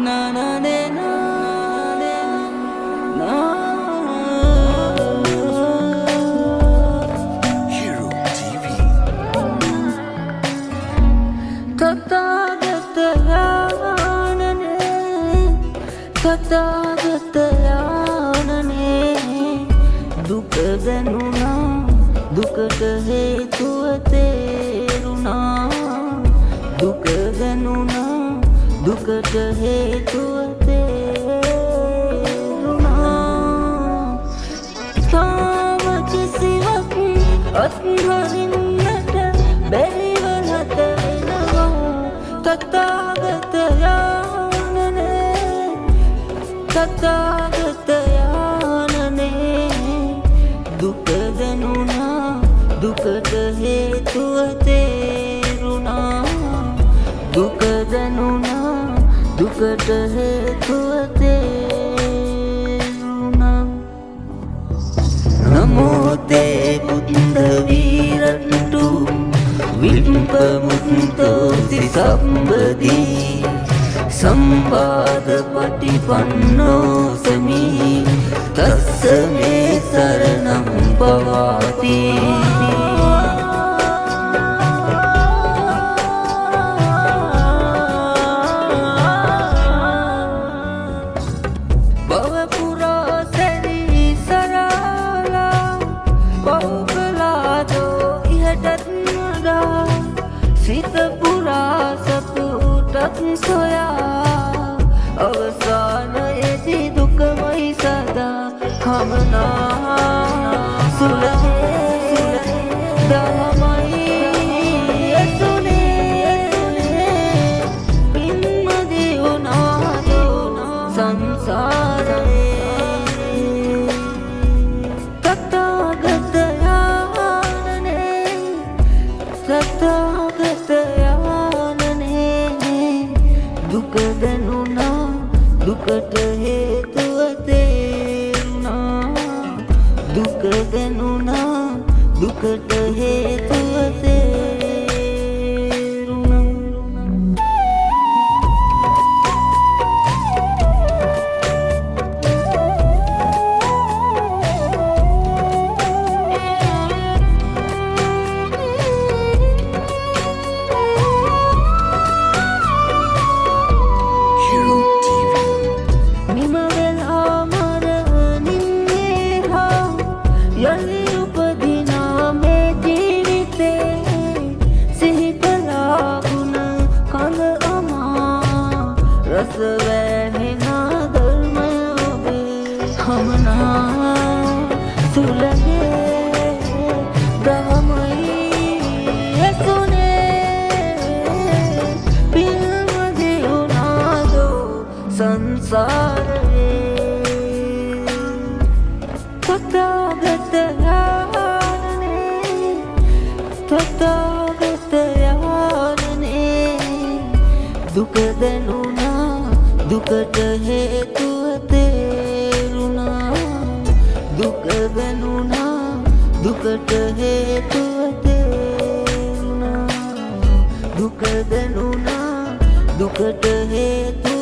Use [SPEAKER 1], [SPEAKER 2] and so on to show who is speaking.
[SPEAKER 1] na na ne na na
[SPEAKER 2] Hero TV.
[SPEAKER 1] තථාගතයාණනේ දුක දැනුණා දුකට හේතුව තේරුණා දුක දැනුණා දුකට හේතුව තේරුණා තාම කිසිවක් අත්හරින්නට බැරිව නැත වෙනවා තථාගතයාණනේ දුක දැනුණා දුකට හේතුව තේරුණා දුක දැනුණා දුකට හේතුව තේරුණා නමෝ තේ බුද්ධ වීරන්තු විප්පමුක්තෝ සිසම්බදී සම්පාද පටිපන්නෝ සමි තස්ස මේ සරණං පවාති භව පුරා සැරී සරාලා පෞකලාදෝ ඉහටත් නගා සිත පුරා සතුටක් සොයා අවසානයේදී දුකමයි සදා හමනා සුලහේ දහමයි ඇසුනේ පින්මදී වුණාදෝ සංසාරේ තථාගතයාණනේ දුක දැනුණා දුකට හේතුව තේරුණා දුක දැනුණා දුකට හේතුව තේරුණා
[SPEAKER 2] Hero TV.
[SPEAKER 1] නිමවෙලා මරණින්නේ හා යලි උපදිනා මේ ජීවිතේ සිහි කළා ගුණ කඳ අමා රස වැහෙන ධර්මය ඔබේ හමනා සුලගේ දහමයි ඇසුනේ පිල්මදී වුණාදෝ සංසාරේ තථාගතයාණනේ දුක දැනුණා දුකට හේතුව තේරුණා දුක දැනුණා දුකට හේතුව තේරුණා දුක දැනුණා දුකට හේතුව